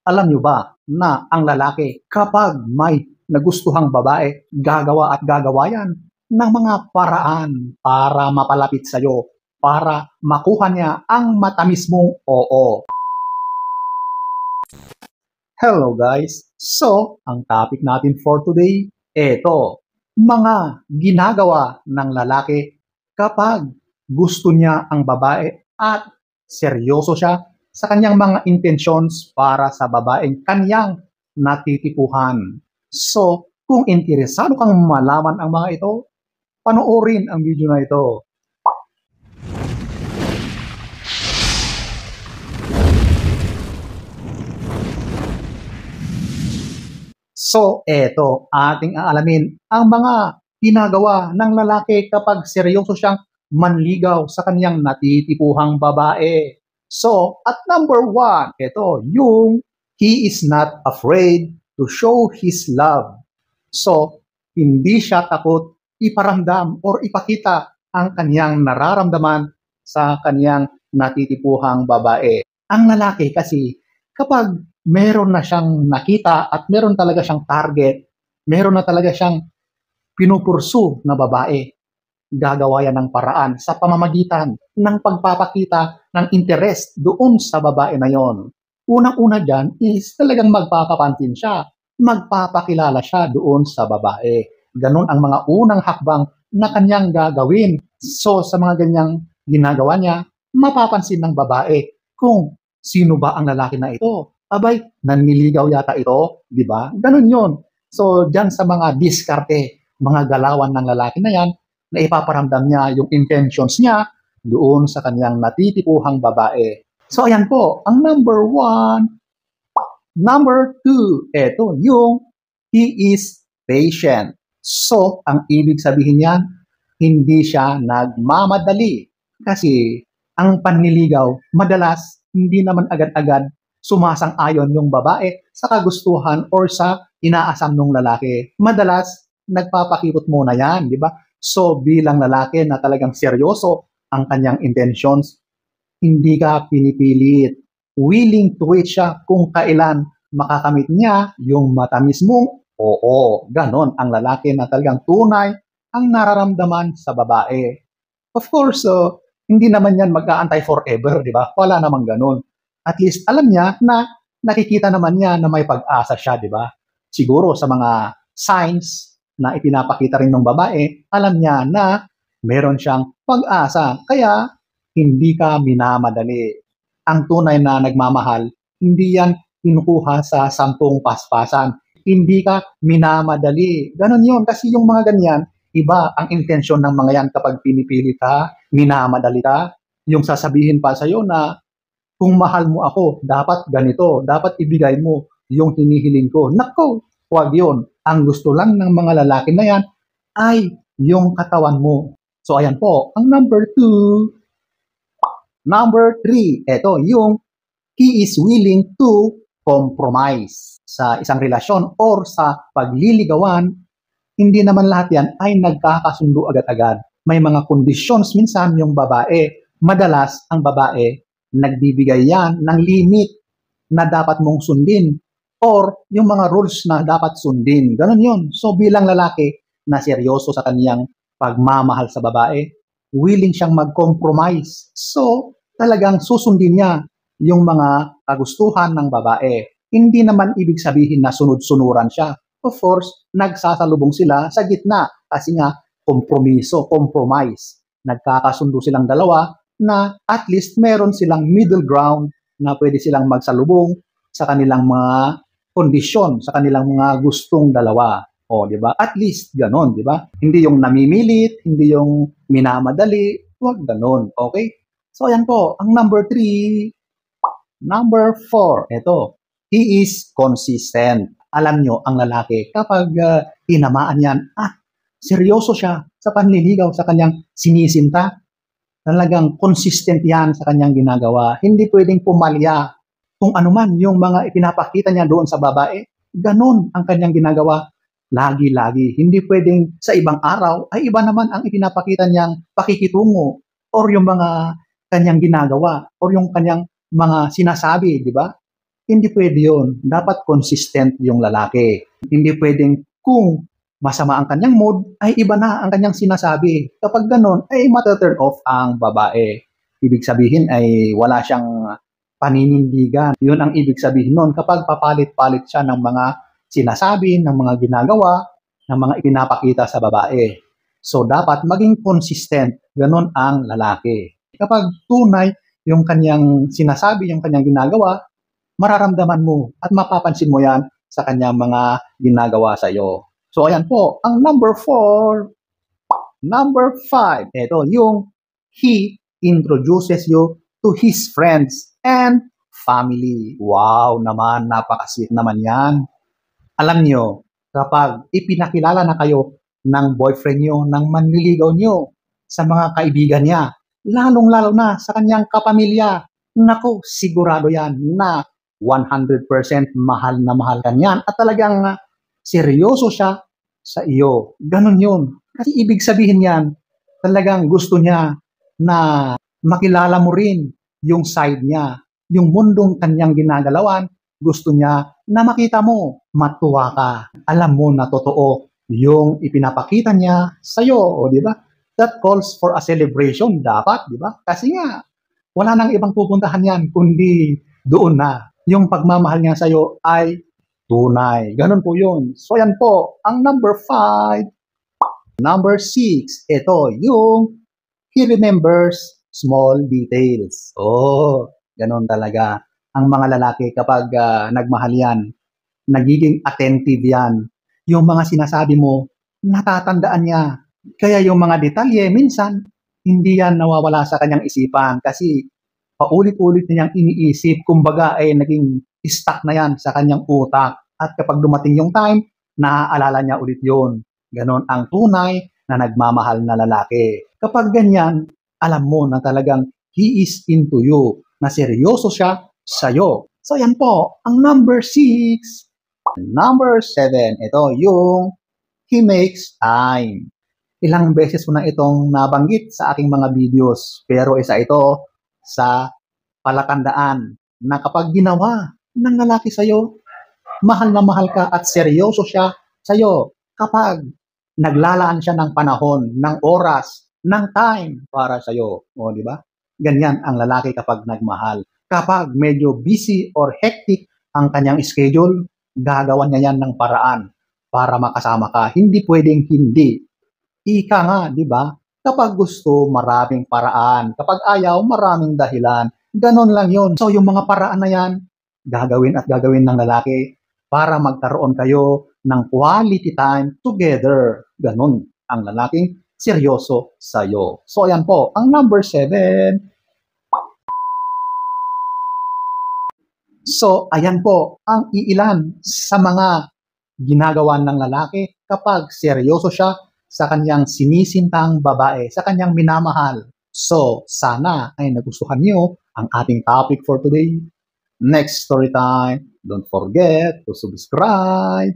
Alam niyo ba na ang lalaki kapag may nagustuhang babae, gagawa at gagawa yan ng mga paraan para mapalapit sa'yo, para makuha niya ang matamis mong oo. Hello guys! So, ang topic natin for today, eto, mga ginagawa ng lalaki kapag gusto niya ang babae at seryoso siya sa kanyang mga intentions para sa babaeng kanyang natitipuhan. So, kung interesado kang malaman ang mga ito, panoorin ang video na ito. So, eto, ating aalamin ang mga ginagawa ng lalaki kapag seryoso siyang manligaw sa kanyang natitipuhang babae. So, at number 1, ito, yung he is not afraid to show his love. So, hindi siya takot iparamdam or ipakita ang kanyang nararamdaman sa kanyang natitipuhang babae. Ang lalaki kasi, kapag meron na siyang nakita at meron talaga siyang target, meron na talaga siyang pinupursu na babae, gagawa yan ng paraan sa pamamagitan ng pagpapakita ng interest doon sa babae na yon. Unang-una dyan is talagang magpapapansin siya, magpapakilala siya doon sa babae. Ganon ang mga unang hakbang na kanyang gagawin. So sa mga ganyang ginagawa niya, mapapansin ng babae kung sino ba ang lalaki na ito. Abay, nanliligaw yata ito, di ba? Ganun yun. So, dyan sa mga diskarte, mga galawan ng lalaki na yan, na ipaparamdam niya yung intentions niya doon sa kanyang natitipuhang babae. So, ayan po, ang number 1. Number 2, eto, yung he is patient. So, ang ibig sabihin niyan, hindi siya nagmamadali. Kasi, ang panliligaw, madalas, hindi naman agad-agad sumasang-ayon yung babae sa kagustuhan or sa inaasam ng lalaki. Madalas, nagpapakipot muna yan, di ba? So, bilang lalaki na talagang seryoso ang kanyang intentions, hindi ka pinipilit. Willing to wait siya kung kailan makakamit niya yung matamis mong oo. Ganon ang lalaki na talagang tunay ang nararamdaman sa babae. Of course, hindi naman yan mag-aantay forever, di ba? Wala namang ganon. At least alam niya na nakikita naman niya na may pag-asa siya, di ba? Siguro sa mga signs na ipinapakita rin ng babae, alam niya na meron siyang pag-asa. Kaya hindi ka minamadali. Ang tunay na nagmamahal, hindi yan kinukuha sa 10 paspasan. Hindi ka minamadali. Ganon yun. Kasi yung mga ganyan, iba ang intensyon ng mga yan kapag pinipili ka, minamadali ka. Yung sasabihin pa sa'yo na kung mahal mo ako, dapat ganito, dapat ibigay mo yung hinihiling ko. Nako, huwag yun. Ang gusto lang ng mga lalaki na yan ay yung katawan mo. So ayan po, ang number 2. Number 3, eto, yung he is willing to compromise sa isang relasyon or sa pagliligawan. Hindi naman lahat yan ay nagkakasundo agad-agad. May mga conditions minsan yung babae. Madalas ang babae nagbibigay yan ng limit na dapat mong sundin or yung mga rules na dapat sundin. Ganun yun. So bilang lalaki na seryoso sa kaniyang pagmamahal sa babae, willing siyang mag-compromise. So talagang susundin niya yung mga kagustuhan ng babae. Hindi naman ibig sabihin na sunod-sunuran siya. Of course, nagsasalubong sila sa gitna kasi nga kompromiso, compromise. Nagkakasundo silang dalawa na at least meron silang middle ground na pwede silang magsalubong sa kanilang mga kondisyon, sa kanilang mga gustong dalawa. O, di ba? At least ganon, di ba? Hindi yung namimilit, hindi yung minamadali, huwag ganon, okay? So, ayan po, ang number 3. Number 4, ito, he is consistent. Alam nyo, ang lalaki, kapag tinamaan yan, seryoso siya sa panliligaw sa kanyang sinisinta, talagang consistent yan sa kanyang ginagawa. Hindi pwedeng pumalya kung anuman yung mga ipinapakita niya doon sa babae. Ganon ang kanyang ginagawa lagi-lagi. Hindi pwedeng sa ibang araw ay iba naman ang ipinapakita niyang pakikitungo or yung mga kanyang ginagawa or yung kanyang mga sinasabi, di ba? Hindi pwede yun. Dapat consistent yung lalaki. Hindi pwedeng kung masama ang kanyang mood, ay iba na ang kanyang sinasabi. Kapag ganon, ay mata-turn off ang babae. Ibig sabihin ay wala siyang paninindigan. Yun ang ibig sabihin nun kapag papalit-palit siya ng mga sinasabi, ng mga ginagawa, ng mga ipinapakita sa babae. So, dapat maging consistent. Ganon ang lalaki. Kapag tunay yung kanyang sinasabi, yung kanyang ginagawa, mararamdaman mo at mapapansin mo yan sa kanyang mga ginagawa sa iyo. So, ayan po, ang number 4. Number 5, ito, yung he introduces you to his friends and family. Wow naman, napaka-sweet naman yan. Alam nyo, kapag ipinakilala na kayo ng boyfriend nyo, ng manliligaw nyo sa mga kaibigan niya, lalong-lalo na sa kanyang kapamilya, naku, sigurado yan na 100% mahal na mahal ka niyan at talagang seryoso siya sa iyo. Ganun yun. Kasi ibig sabihin yan, talagang gusto niya na makilala mo rin yung side niya, yung mundong kanyang ginagalawan, gusto niya na makita mo, matuwa ka. Alam mo na totoo yung ipinapakita niya sa'yo, o di ba? That calls for a celebration dapat, di ba? Kasi nga, wala nang ibang pupuntahan yan, kundi doon na. Yung pagmamahal niya sa'yo ay tunay. Ganun po yun. So, yan po, ang number 5. Number 6, ito, yung he remembers small details. Oh, ganun talaga. Ang mga lalaki kapag nagmahal yan, nagiging attentive yan. Yung mga sinasabi mo, natatandaan niya. Kaya yung mga detalye, minsan, hindi yan nawawala sa kanyang isipan kasi paulit-ulit niyang iniisip, kumbaga ay naging stuck na yan sa kanyang utak. At kapag dumating yung time, naaalala niya ulit yun. Ganon ang tunay na nagmamahal na lalaki. Kapag ganyan, alam mo na talagang he is into you, na seryoso siya sa'yo. So yan po, ang number 6. Number 7, ito yung he makes time. Ilang beses ko na itong nabanggit sa aking mga videos, pero isa ito sa palatandaan na kapag ginawa ng lalaki sa'yo, mahal na mahal ka at seryoso siya sa'yo. Kapag naglalaan siya ng panahon, ng oras, ng time para sa'yo. O, di ba? Ganyan ang lalaki kapag nagmahal. Kapag medyo busy or hectic ang kanyang schedule, gagawan niya yan ng paraan para makasama ka. Hindi pwedeng hindi. Ika nga, di ba? Kapag gusto, maraming paraan. Kapag ayaw, maraming dahilan. Ganon lang yun. So, yung mga paraan na yan, gagawin at gagawin ng lalaki para magkaroon kayo ng quality time together. Ganon ang lalaking seryoso sa'yo. So, ayan po, ang number 7. So, ayan po, ang iilan sa mga ginagawa ng lalaki kapag seryoso siya sa kanyang sinisintang babae, sa kanyang minamahal. So, sana ay nagustuhan niyo ang ating topic for today. Next story time, don't forget to subscribe.